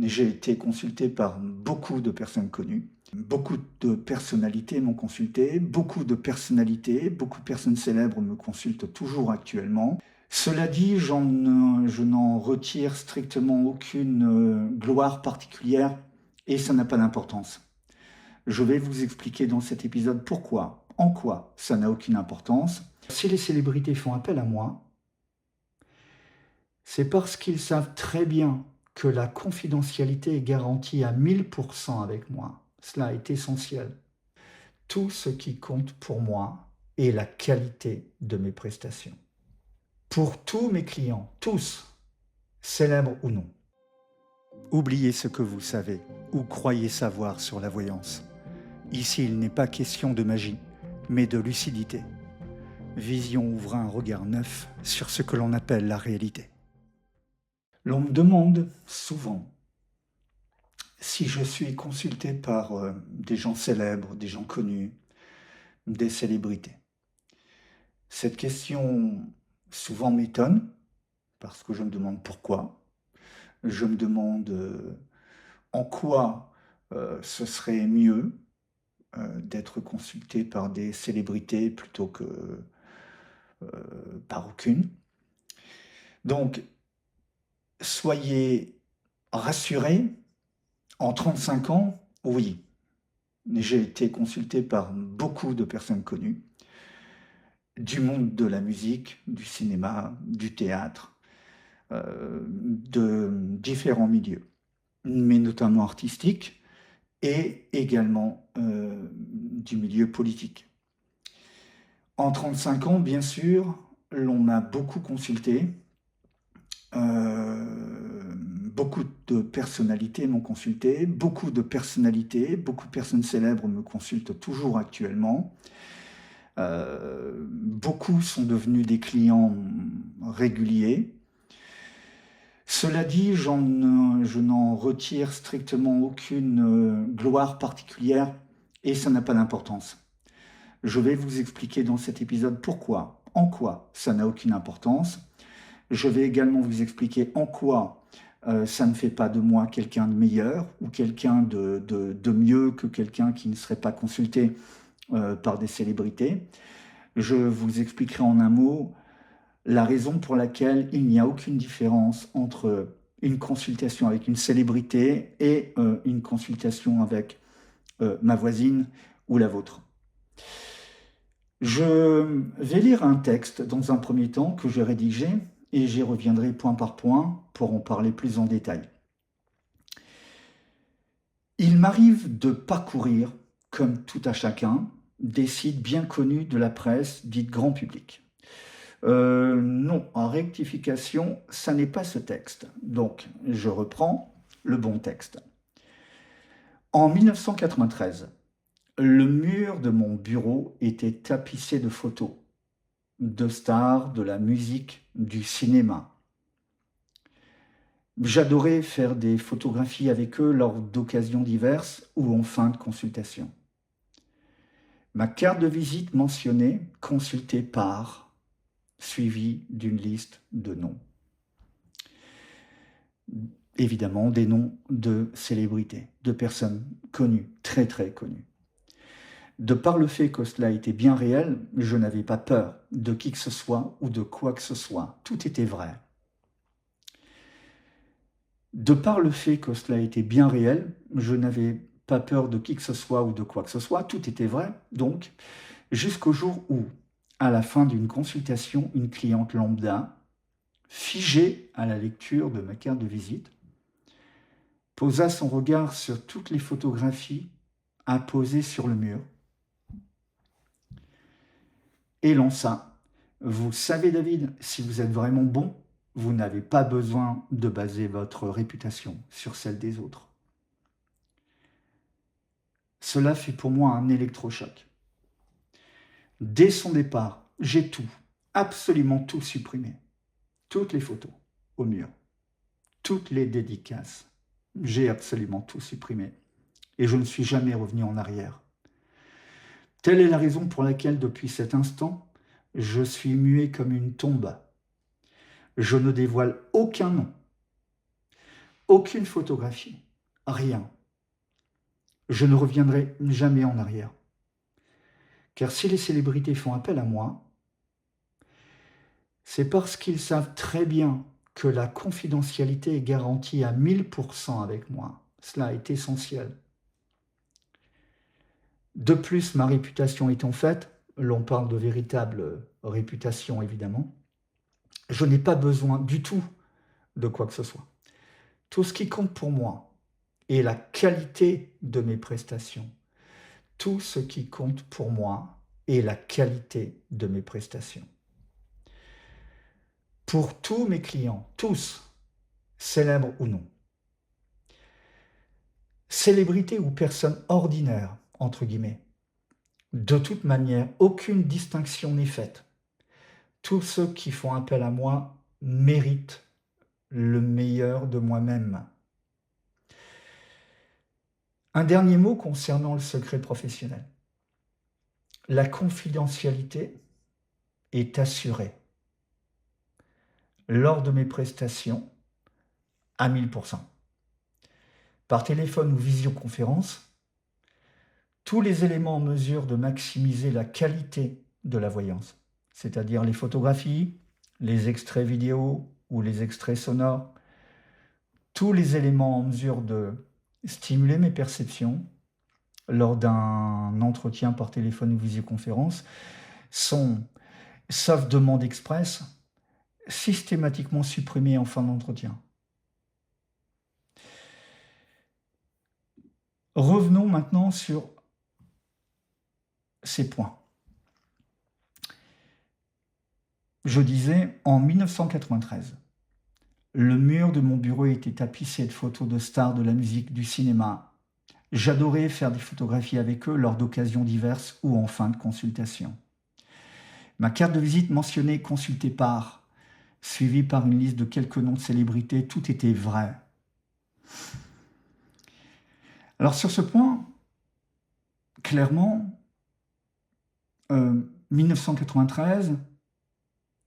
J'ai été consulté par beaucoup de personnes connues. Beaucoup de personnalités m'ont consulté, beaucoup de personnalités, beaucoup de personnes célèbres me consultent toujours actuellement. Cela dit, je n'en retire strictement aucune gloire particulière et ça n'a pas d'importance. Je vais vous expliquer dans cet épisode pourquoi, en quoi ça n'a aucune importance. Si les célébrités font appel à moi, c'est parce qu'ils savent très bien que la confidentialité est garantie à 1000% avec moi. Cela est essentiel. Tout ce qui compte pour moi est la qualité de mes prestations. Pour tous mes clients, tous, célèbres ou non. Oubliez ce que vous savez ou croyez savoir sur la voyance. Ici, il n'est pas question de magie, mais de lucidité. Vision ouvre un regard neuf sur ce que l'on appelle la réalité. L'on me demande souvent si je suis consulté par des gens célèbres, des gens connus, des célébrités. Cette question souvent m'étonne parce que je me demande pourquoi. Je me demande en quoi ce serait mieux d'être consulté par des célébrités plutôt que par aucune. Donc, soyez rassurés, en 35 ans, oui, j'ai été consulté par beaucoup de personnes connues, du monde de la musique, du cinéma, du théâtre, de différents milieux, mais notamment artistiques et également du milieu politique. En 35 ans, bien sûr, l'on m'a beaucoup consulté. Beaucoup de personnalités m'ont consulté, beaucoup de personnalités, beaucoup de personnes célèbres me consultent toujours actuellement. Beaucoup sont devenus des clients réguliers. Cela dit, je n'en retire strictement aucune gloire particulière et ça n'a pas d'importance. Je vais vous expliquer dans cet épisode pourquoi, en quoi ça n'a aucune importance. Je vais également vous expliquer en quoi ça ne fait pas de moi quelqu'un de meilleur ou quelqu'un de mieux que quelqu'un qui ne serait pas consulté par des célébrités. Je vous expliquerai en un mot la raison pour laquelle il n'y a aucune différence entre une consultation avec une célébrité et une consultation avec ma voisine ou la vôtre. Je vais lire un texte dans un premier temps que j'ai rédigé et j'y reviendrai point par point pour en parler plus en détail. Il m'arrive de parcourir, comme tout à chacun, des sites bien connus de la presse dite grand public. Non, en rectification, ça n'est pas ce texte. Donc, je reprends le bon texte. En 1993, le mur de mon bureau était tapissé de photos de stars de la musique, du cinéma. J'adorais faire des photographies avec eux lors d'occasions diverses ou en fin de consultation. Ma carte de visite mentionnait « Consulté par », suivie d'une liste de noms. Évidemment, des noms de célébrités, de personnes connues, très très connues. De par le fait que cela était bien réel, je n'avais pas peur de qui que ce soit ou de quoi que ce soit. Tout était vrai. De par le fait que cela était bien réel, je n'avais pas peur de qui que ce soit ou de quoi que ce soit. Tout était vrai, donc, jusqu'au jour où, à la fin d'une consultation, une cliente lambda, figée à la lecture de ma carte de visite, posa son regard sur toutes les photographies apposées sur le mur et lança « Vous savez, David, si vous êtes vraiment bon, vous n'avez pas besoin de baser votre réputation sur celle des autres. » Cela fut pour moi un électrochoc. Dès son départ, j'ai tout, absolument tout supprimé. Toutes les photos au mur, toutes les dédicaces, j'ai absolument tout supprimé. Et je ne suis jamais revenu en arrière. Telle est la raison pour laquelle, depuis cet instant, je suis muet comme une tombe. Je ne dévoile aucun nom, Aucune photographie, rien. Je ne reviendrai jamais en arrière. Car si les célébrités font appel à moi, c'est parce qu'ils savent très bien que la confidentialité est garantie à 1000% avec moi. Cela est essentiel. De plus, ma réputation étant faite, l'on parle de véritable réputation évidemment, je n'ai pas besoin du tout de quoi que ce soit. Tout ce qui compte pour moi est la qualité de mes prestations. Tout ce qui compte pour moi est la qualité de mes prestations. Pour tous mes clients, tous, célèbres ou non, célébrités ou personnes ordinaires, entre guillemets, de toute manière, aucune distinction n'est faite. Tous ceux qui font appel à moi méritent le meilleur de moi-même. Un dernier mot concernant le secret professionnel. La confidentialité est assurée lors de mes prestations à 1000%. Par téléphone ou visioconférence, tous les éléments en mesure de maximiser la qualité de la voyance, c'est-à-dire les photographies, les extraits vidéo ou les extraits sonores, tous les éléments en mesure de stimuler mes perceptions lors d'un entretien par téléphone ou visioconférence sont, sauf demande express, systématiquement supprimés en fin d'entretien. Revenons maintenant sur ces points. Je disais, en 1993, le mur de mon bureau était tapissé de photos de stars de la musique, du cinéma. J'adorais faire des photographies avec eux lors d'occasions diverses ou en fin de consultation. Ma carte de visite mentionnait « consulté par », suivie par une liste de quelques noms de célébrités, tout était vrai. Alors sur ce point, clairement, 1993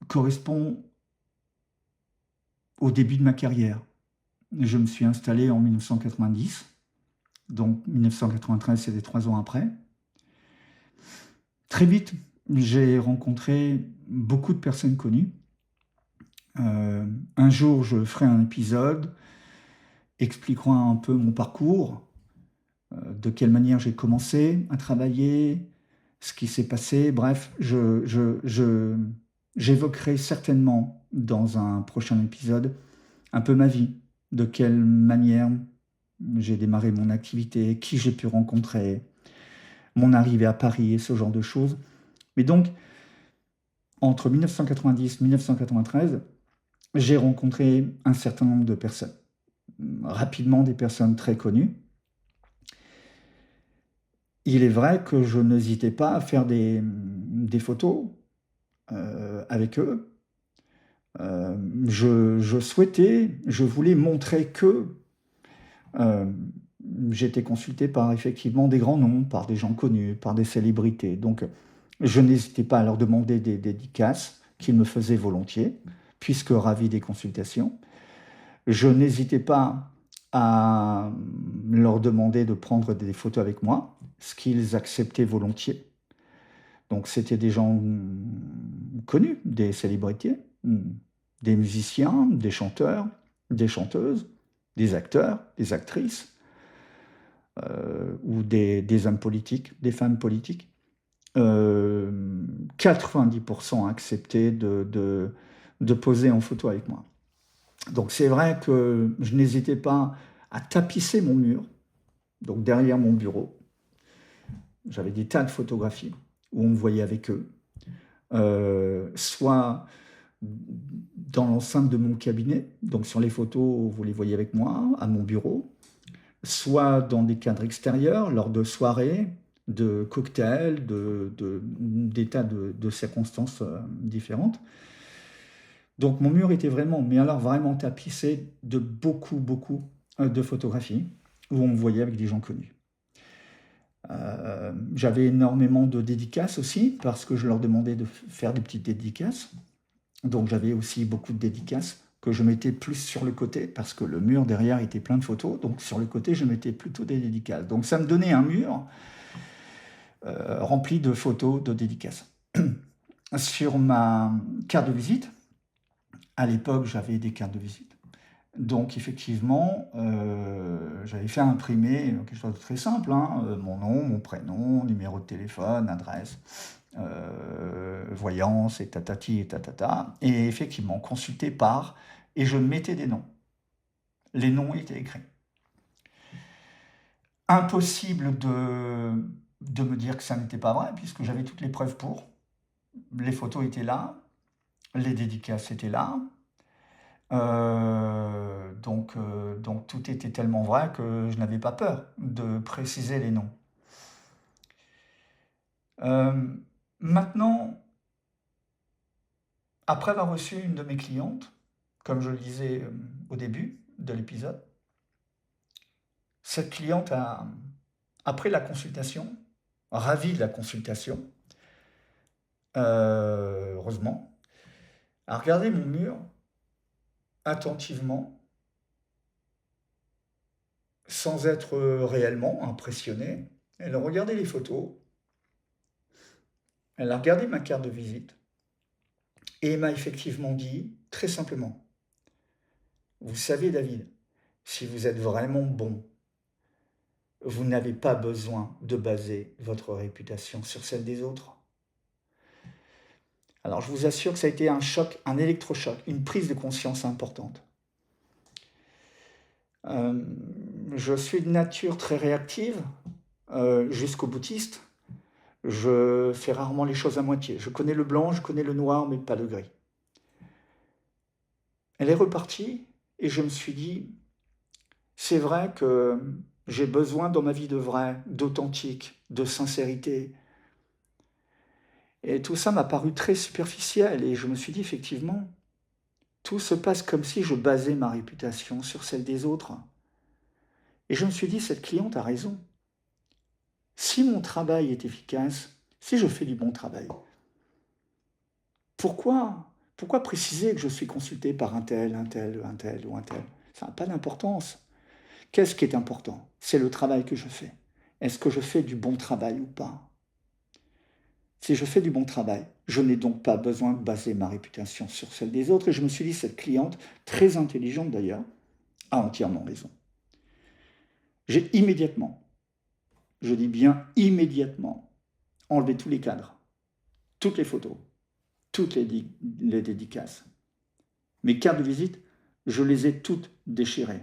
correspond au début de ma carrière. Je me suis installé en 1990, donc 1993, c'était 3 ans après. Très vite, j'ai rencontré beaucoup de personnes connues. Un jour, je ferai un épisode expliquant un peu mon parcours, de quelle manière j'ai commencé à travailler, ce qui s'est passé. Bref, j'évoquerai certainement dans un prochain épisode un peu ma vie, de quelle manière j'ai démarré mon activité, qui j'ai pu rencontrer, mon arrivée à Paris et ce genre de choses. Mais donc, entre 1990 et 1993, j'ai rencontré un certain nombre de personnes. Rapidement, des personnes très connues. Il est vrai que je n'hésitais pas à faire des photos avec eux. Je voulais montrer que j'étais consulté par effectivement des grands noms, par des gens connus, par des célébrités. Donc, je n'hésitais pas à leur demander des dédicaces qu'ils me faisaient volontiers, puisque ravi des consultations. Je n'hésitais pas à leur demander de prendre des photos avec moi, ce qu'ils acceptaient volontiers. Donc, c'était des gens connus, des célébrités, des musiciens, des chanteurs, des chanteuses, des acteurs, des actrices, ou des hommes politiques, des femmes politiques. 90% acceptaient de poser en photo avec moi. Donc c'est vrai que je n'hésitais pas à tapisser mon mur, donc derrière mon bureau. J'avais des tas de photographies où on me voyait avec eux, soit dans l'enceinte de mon cabinet, donc sur les photos, vous les voyez avec moi, à mon bureau, soit dans des cadres extérieurs, lors de soirées, de cocktails, des tas de circonstances différentes. Donc mon mur était vraiment, mais alors vraiment tapissé de beaucoup de photographies, où on me voyait avec des gens connus. J'avais énormément de dédicaces aussi, parce que je leur demandais de faire des petites dédicaces. Donc j'avais aussi beaucoup de dédicaces que je mettais plus sur le côté, parce que le mur derrière était plein de photos, donc sur le côté, je mettais plutôt des dédicaces. Donc ça me donnait un mur rempli de photos de dédicaces. Sur ma carte de visite, à l'époque, j'avais des cartes de visite. Donc effectivement, j'avais fait imprimer quelque chose de très simple, hein, mon nom, mon prénom, numéro de téléphone, adresse, voyance, et tatati et tatata. Et effectivement, consulté par, et je mettais des noms. Les noms étaient écrits. Impossible de me dire que ça n'était pas vrai, puisque j'avais toutes les preuves pour. Les photos étaient là, les dédicaces étaient là. Donc tout était tellement vrai que je n'avais pas peur de préciser les noms. Maintenant, après avoir reçu une de mes clientes, comme je le disais au début de l'épisode, cette cliente après la consultation, ravie de la consultation, heureusement, a regardé mon mur attentivement, sans être réellement impressionnée. Elle a regardé les photos, elle a regardé ma carte de visite et m'a effectivement dit, très simplement, vous savez David, si vous êtes vraiment bon, vous n'avez pas besoin de baser votre réputation sur celle des autres. Alors je vous assure que ça a été un choc, un électrochoc, une prise de conscience importante. Je suis de nature très réactive, jusqu'au boutiste. Je fais rarement les choses à moitié. Je connais le blanc, je connais le noir, mais pas le gris. Elle est repartie et je me suis dit, c'est vrai que j'ai besoin dans ma vie de vrai, d'authentique, de sincérité. Et tout ça m'a paru très superficiel et je me suis dit, effectivement, tout se passe comme si je basais ma réputation sur celle des autres. Et je me suis dit, cette cliente a raison. Si mon travail est efficace, si je fais du bon travail, pourquoi préciser que je suis consulté par un tel ou un tel? Ça n'a pas d'importance. Qu'est-ce qui est important? C'est le travail que je fais. Est-ce que je fais du bon travail ou pas? Si je fais du bon travail, je n'ai donc pas besoin de baser ma réputation sur celle des autres. Et je me suis dit, cette cliente, très intelligente d'ailleurs, a entièrement raison. J'ai immédiatement, je dis bien immédiatement, enlevé tous les cadres, toutes les photos, toutes les dédicaces. Mes cartes de visite, je les ai toutes déchirées.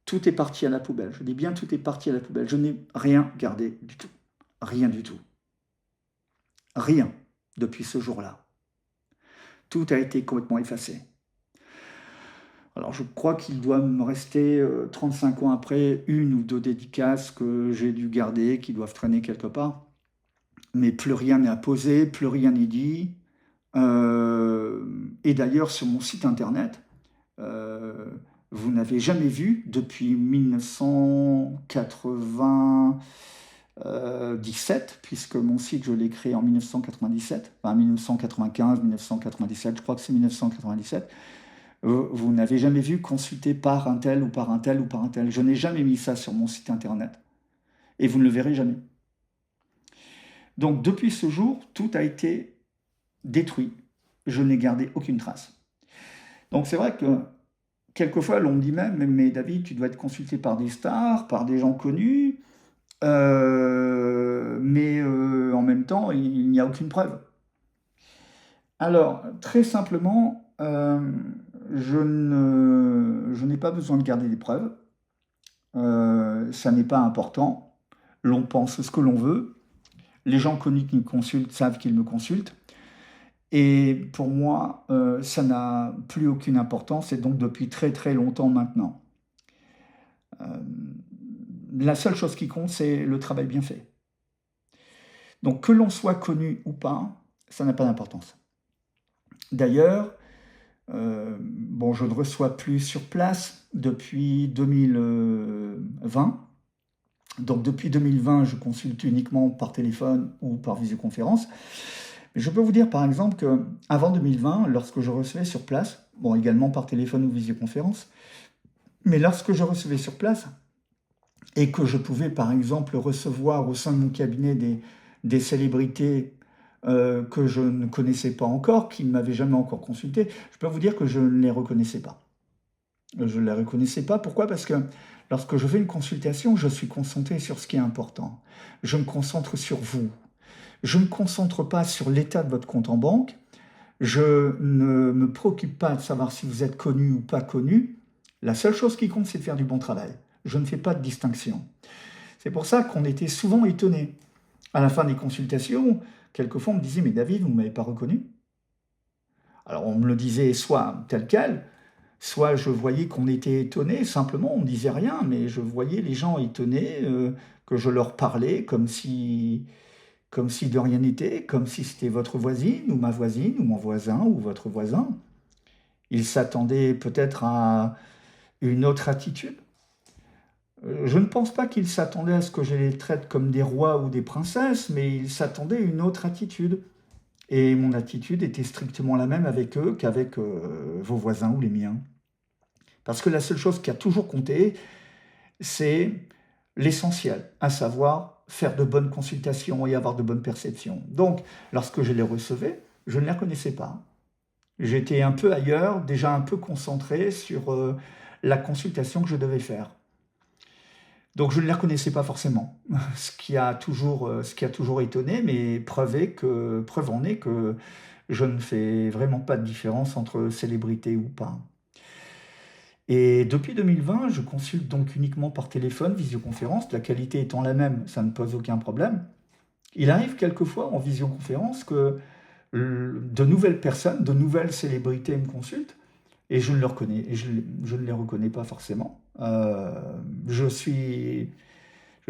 Tout est parti à la poubelle. Je dis bien tout est parti à la poubelle. Je n'ai rien gardé du tout. Rien du tout. Rien depuis ce jour-là. Tout a été complètement effacé. Alors je crois qu'il doit me rester 35 ans après, une ou deux dédicaces que j'ai dû garder, qui doivent traîner quelque part. Mais plus rien n'est à poser, plus rien n'est dit. Et d'ailleurs, sur mon site internet, vous n'avez jamais vu depuis 1997, puisque mon site, je l'ai créé en 1997, enfin 1995, 1997, je crois que c'est 1997. Vous n'avez jamais vu consulté par un tel ou par un tel ou par un tel. Je n'ai jamais mis ça sur mon site internet. Et vous ne le verrez jamais. Donc depuis ce jour, tout a été détruit. Je n'ai gardé aucune trace. Donc c'est vrai que quelquefois, l'on me dit même, mais David, tu dois être consulté par des stars, par des gens connus, mais en même temps, il n'y a aucune preuve. Alors, très simplement, je n'ai pas besoin de garder des preuves. Ça n'est pas important. L'on pense ce que l'on veut. Les gens connus qui me consultent savent qu'ils me consultent. Et pour moi, ça n'a plus aucune importance, et donc depuis très très longtemps maintenant. La seule chose qui compte, c'est le travail bien fait. Donc que l'on soit connu ou pas, ça n'a pas d'importance. D'ailleurs, je ne reçois plus sur place depuis 2020. Donc depuis 2020, je consulte uniquement par téléphone ou par visioconférence. Mais je peux vous dire par exemple qu'avant 2020, lorsque je recevais sur place, bon, également par téléphone ou visioconférence. Mais lorsque je recevais sur place, et que je pouvais par exemple recevoir au sein de mon cabinet des célébrités que je ne connaissais pas encore, qui ne m'avaient jamais encore consulté, je peux vous dire que je ne les reconnaissais pas. Je ne les reconnaissais pas. Pourquoi? Parce que lorsque je fais une consultation, je suis concentré sur ce qui est important. Je me concentre sur vous. Je ne me concentre pas sur l'état de votre compte en banque. Je ne me préoccupe pas de savoir si vous êtes connu ou pas connu. La seule chose qui compte, c'est de faire du bon travail. Je ne fais pas de distinction. C'est pour ça qu'on était souvent étonnés. À la fin des consultations, quelquefois on me disait « Mais David, vous ne m'avez pas reconnu ?» Alors on me le disait soit tel quel, soit je voyais qu'on était étonnés, simplement on ne disait rien, mais je voyais les gens étonnés, que je leur parlais comme si de rien n'était, comme si c'était votre voisine, ou ma voisine, ou mon voisin, ou votre voisin. Ils s'attendaient peut-être à une autre attitude. Je ne pense pas qu'ils s'attendaient à ce que je les traite comme des rois ou des princesses, mais ils s'attendaient à une autre attitude. Et mon attitude était strictement la même avec eux qu'avec vos voisins ou les miens. Parce que la seule chose qui a toujours compté, c'est l'essentiel, à savoir faire de bonnes consultations et avoir de bonnes perceptions. Donc, lorsque je les recevais, je ne les reconnaissais pas. J'étais un peu ailleurs, déjà un peu concentré sur la consultation que je devais faire. Donc je ne les reconnaissais pas forcément, ce qui a toujours étonné, mais preuve en est que je ne fais vraiment pas de différence entre célébrité ou pas. Et depuis 2020, je consulte donc uniquement par téléphone, visioconférence, la qualité étant la même, ça ne pose aucun problème. Il arrive quelquefois en visioconférence que de nouvelles personnes, de nouvelles célébrités me consultent, et je ne les reconnais, je ne les reconnais pas forcément. Je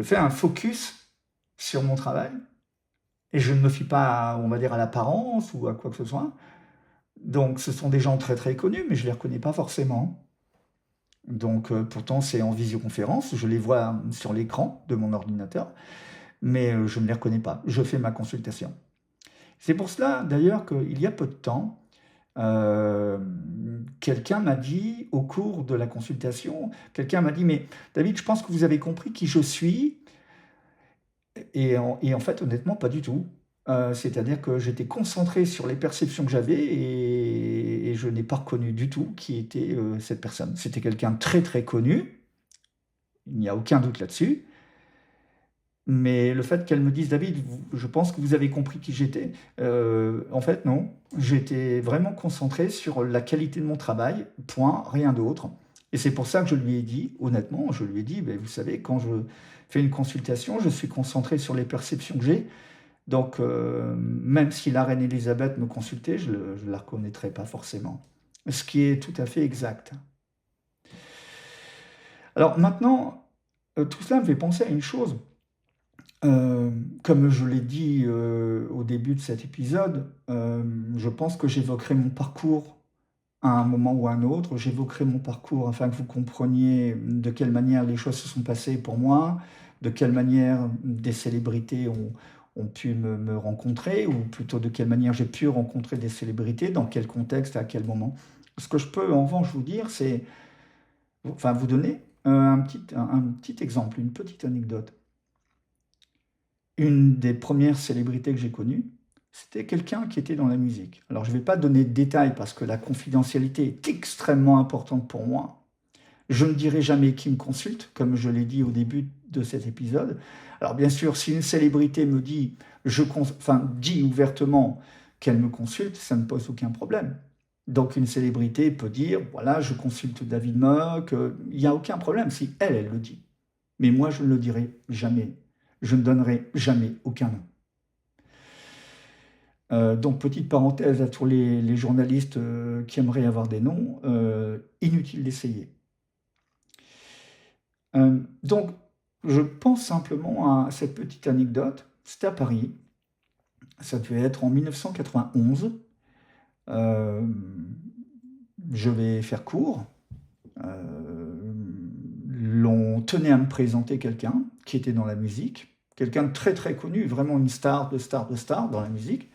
fais un focus sur mon travail, et je ne me fie pas, on va dire, à l'apparence ou à quoi que ce soit. Donc ce sont des gens très très connus, mais je ne les reconnais pas forcément. Donc pourtant c'est en visioconférence, je les vois sur l'écran de mon ordinateur, mais je ne les reconnais pas. Je fais ma consultation. C'est pour cela d'ailleurs qu'il y a peu de temps, quelqu'un m'a dit au cours de la consultation, quelqu'un m'a dit mais David, je pense que vous avez compris qui je suis. Et en fait, honnêtement, pas du tout. C'est-à-dire que j'étais concentré sur les perceptions que j'avais et je n'ai pas reconnu du tout qui était cette personne. C'était quelqu'un de très très connu, il n'y a aucun doute là-dessus. Mais le fait qu'elle me dise, David, je pense que vous avez compris qui j'étais, en fait, non. J'étais vraiment concentré sur la qualité de mon travail, point, rien d'autre. Et c'est pour ça que je lui ai dit, honnêtement, je lui ai dit, ben, vous savez, quand je fais une consultation, je suis concentré sur les perceptions que j'ai. Donc, même si la reine Elisabeth me consultait, je ne la reconnaîtrais pas forcément. Ce qui est tout à fait exact. Alors maintenant, tout cela me fait penser à une chose. Comme je l'ai dit au début de cet épisode, je pense que j'évoquerai mon parcours à un moment ou à un autre. J'évoquerai mon parcours afin que vous compreniez de quelle manière les choses se sont passées pour moi, de quelle manière des célébrités ont pu me rencontrer, ou plutôt de quelle manière j'ai pu rencontrer des célébrités, dans quel contexte, à quel moment. Ce que je peux en revanche vous dire, c'est, enfin vous donner un petit exemple, une petite anecdote. Une des premières célébrités que j'ai connues, c'était quelqu'un qui était dans la musique. Alors je ne vais pas donner de détails parce que la confidentialité est extrêmement importante pour moi. Je ne dirai jamais qui me consulte, comme je l'ai dit au début de cet épisode. Alors bien sûr, si une célébrité me dit, dit ouvertement qu'elle me consulte, ça ne pose aucun problème. Donc une célébrité peut dire, voilà, je consulte David Mock, il n'y a aucun problème si elle le dit. Mais moi, je ne le dirai jamais. Je ne donnerai jamais aucun nom. Donc, petite parenthèse à tous les journalistes qui aimeraient avoir des noms, inutile d'essayer. Donc, je pense simplement à cette petite anecdote. C'était à Paris. Ça devait être en 1991. Je vais faire court. L'on tenait à me présenter quelqu'un qui était dans la musique. Quelqu'un de très très connu, vraiment une star de star de star dans la musique.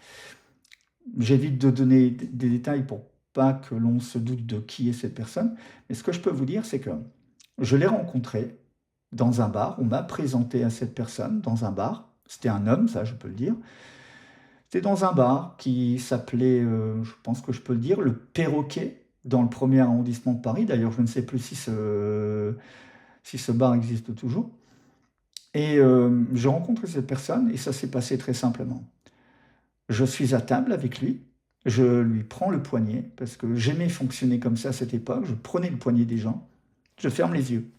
J'évite de donner des détails pour pas que l'on se doute de qui est cette personne, mais ce que je peux vous dire, c'est que je l'ai rencontré dans un bar, on m'a présenté à cette personne dans un bar, c'était un homme, ça je peux le dire. C'était dans un bar qui s'appelait, je pense que je peux le dire, le Perroquet, dans le 1er arrondissement de Paris. D'ailleurs, je ne sais plus si ce bar existe toujours. Et j'ai rencontré cette personne et ça s'est passé très simplement. Je suis à table avec lui, je lui prends le poignet, parce que j'aimais fonctionner comme ça à cette époque, je prenais le poignet des gens, je ferme les yeux.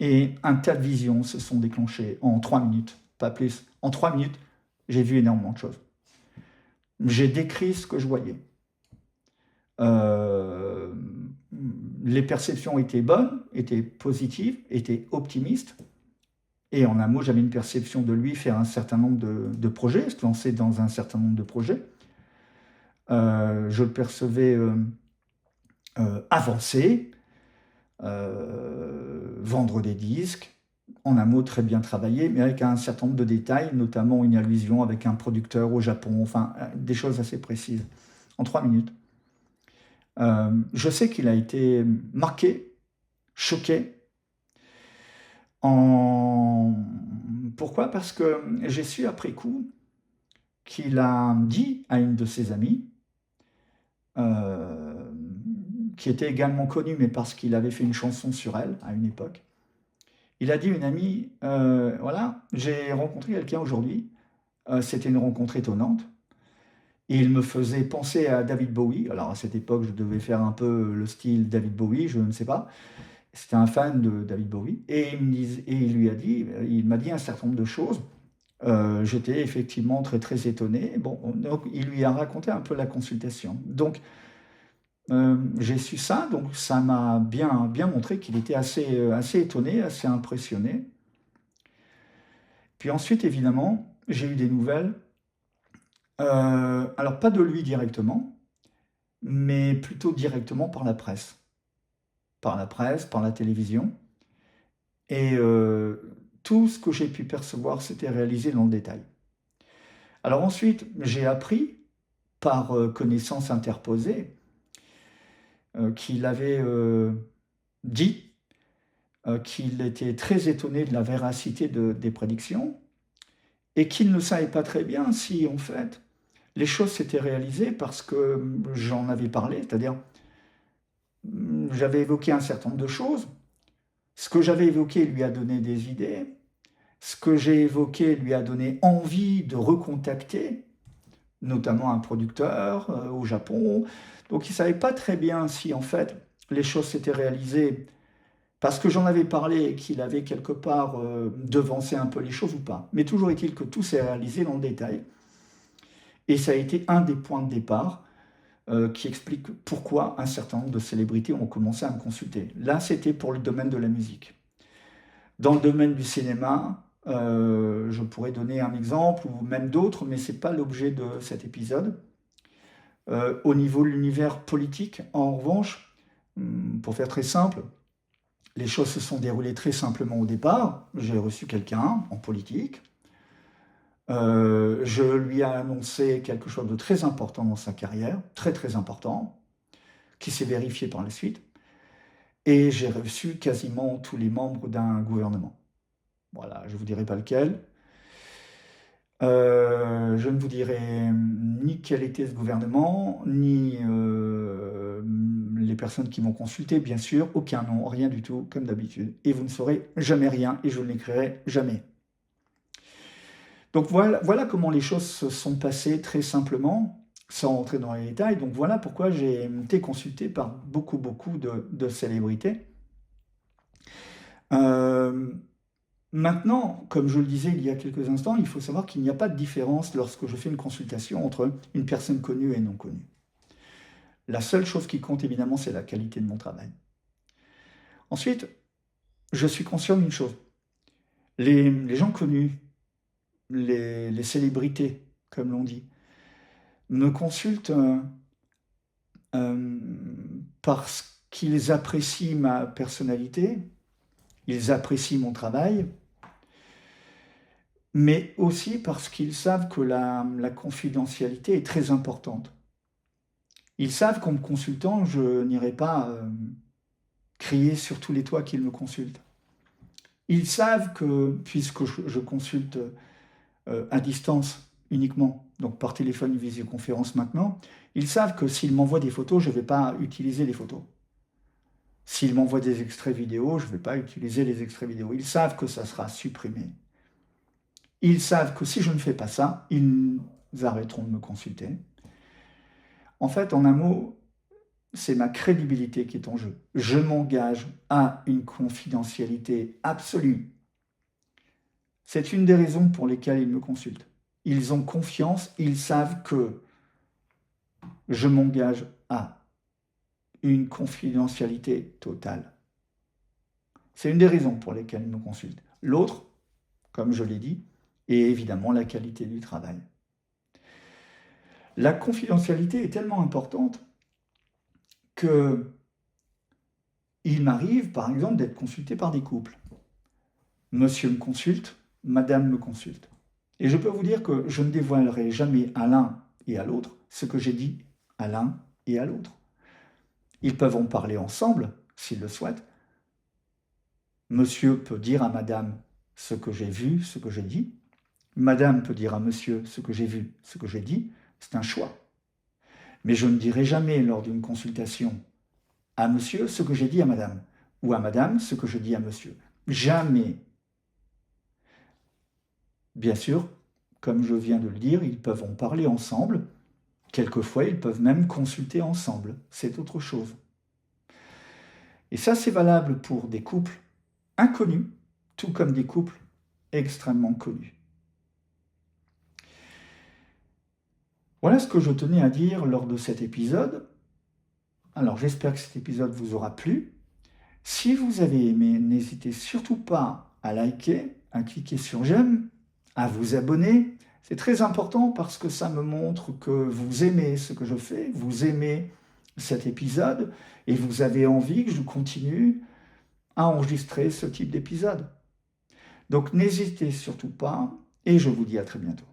Et un tas de visions se sont déclenchées en 3 minutes, pas plus. En 3 minutes, j'ai vu énormément de choses. J'ai décrit ce que je voyais. Euh, les perceptions étaient bonnes, étaient positives, étaient optimistes. Et en un mot, j'avais une perception de lui faire un certain nombre de projets, se lancer dans un certain nombre de projets. Je le percevais avancer, vendre des disques, en un mot très bien travaillé, mais avec un certain nombre de détails, notamment une allusion avec un producteur au Japon, enfin des choses assez précises, en 3 minutes. Je sais qu'il a été marqué, choqué. Pourquoi? Parce que j'ai su après coup qu'il a dit à une de ses amies, euh, qui était également connue, mais parce qu'il avait fait une chanson sur elle à une époque, il a dit à une amie, voilà, j'ai rencontré quelqu'un aujourd'hui, c'était une rencontre étonnante, et il me faisait penser à David Bowie. Alors à cette époque, je devais faire un peu le style David Bowie, je ne sais pas. C'était un fan de David Bowie. Et il m'a dit un certain nombre de choses. J'étais effectivement très très étonné. Bon, donc il lui a raconté un peu la consultation. Donc j'ai su ça, donc ça m'a bien montré qu'il était assez étonné, assez impressionné. Puis ensuite, évidemment, j'ai eu des nouvelles. Alors pas de lui directement, mais plutôt directement par la presse. Par la presse, par la télévision. Et tout ce que j'ai pu percevoir s'était réalisé dans le détail. Alors ensuite, j'ai appris, par connaissance interposée, qu'il avait dit qu'il était très étonné de la véracité des prédictions et qu'il ne savait pas très bien si, en fait, les choses s'étaient réalisées parce que j'en avais parlé, c'est-à-dire j'avais évoqué un certain nombre de choses. Ce que j'avais évoqué lui a donné des idées. Ce que j'ai évoqué lui a donné envie de recontacter, notamment un producteur au Japon. Donc il ne savait pas très bien si en fait les choses s'étaient réalisées parce que j'en avais parlé et qu'il avait quelque part devancé un peu les choses ou pas. Mais toujours est-il que tout s'est réalisé dans le détail. Et ça a été un des points de départ qui explique pourquoi un certain nombre de célébrités ont commencé à me consulter. Là, c'était pour le domaine de la musique. Dans le domaine du cinéma, je pourrais donner un exemple, ou même d'autres, mais ce n'est pas l'objet de cet épisode. Au niveau de l'univers politique, en revanche, pour faire très simple, les choses se sont déroulées très simplement au départ. J'ai reçu quelqu'un en politique. Je lui ai annoncé quelque chose de très important dans sa carrière, très très important, qui s'est vérifié par la suite. Et j'ai reçu quasiment tous les membres d'un gouvernement. Voilà, je ne vous dirai pas lequel. Je ne vous dirai ni quel était ce gouvernement, ni les personnes qui m'ont consulté, bien sûr, aucun nom, rien du tout, comme d'habitude. Et vous ne saurez jamais rien, et je ne l'écrirai jamais. Donc voilà comment les choses se sont passées très simplement, sans rentrer dans les détails. Donc voilà pourquoi j'ai été consulté par beaucoup de célébrités. Maintenant, comme je le disais il y a quelques instants, il faut savoir qu'il n'y a pas de différence lorsque je fais une consultation entre une personne connue et non connue. La seule chose qui compte évidemment, c'est la qualité de mon travail. Ensuite, je suis conscient d'une chose. Les gens connus, les célébrités, comme l'on dit, me consultent parce qu'ils apprécient ma personnalité, ils apprécient mon travail, mais aussi parce qu'ils savent que la confidentialité est très importante. Ils savent qu'en me consultant, je n'irai pas crier sur tous les toits qu'ils me consultent. Ils savent que, puisque je consulte à distance uniquement, donc par téléphone ou visioconférence maintenant, ils savent que s'ils m'envoient des photos, je ne vais pas utiliser les photos. S'ils m'envoient des extraits vidéo, je ne vais pas utiliser les extraits vidéo. Ils savent que ça sera supprimé. Ils savent que si je ne fais pas ça, ils arrêteront de me consulter. En fait, en un mot, c'est ma crédibilité qui est en jeu. Je m'engage à une confidentialité absolue. C'est une des raisons pour lesquelles ils me consultent. Ils ont confiance, ils savent que je m'engage à une confidentialité totale. C'est une des raisons pour lesquelles ils me consultent. L'autre, comme je l'ai dit, est évidemment la qualité du travail. La confidentialité est tellement importante que il m'arrive, par exemple, d'être consulté par des couples. Monsieur me consulte, madame me consulte. Et je peux vous dire que je ne dévoilerai jamais à l'un et à l'autre ce que j'ai dit à l'un et à l'autre. Ils peuvent en parler ensemble, s'ils le souhaitent. Monsieur peut dire à madame ce que j'ai vu, ce que j'ai dit. Madame peut dire à monsieur ce que j'ai vu, ce que j'ai dit. C'est un choix. Mais je ne dirai jamais lors d'une consultation à monsieur ce que j'ai dit à madame, ou à madame ce que je dis à monsieur. Jamais. Bien sûr, comme je viens de le dire, ils peuvent en parler ensemble. Quelquefois, ils peuvent même consulter ensemble. C'est autre chose. Et ça, c'est valable pour des couples inconnus, tout comme des couples extrêmement connus. Voilà ce que je tenais à dire lors de cet épisode. Alors, j'espère que cet épisode vous aura plu. Si vous avez aimé, n'hésitez surtout pas à liker, à cliquer sur j'aime, à vous abonner. C'est très important parce que ça me montre que vous aimez ce que je fais, vous aimez cet épisode et vous avez envie que je continue à enregistrer ce type d'épisode. Donc n'hésitez surtout pas et je vous dis à très bientôt.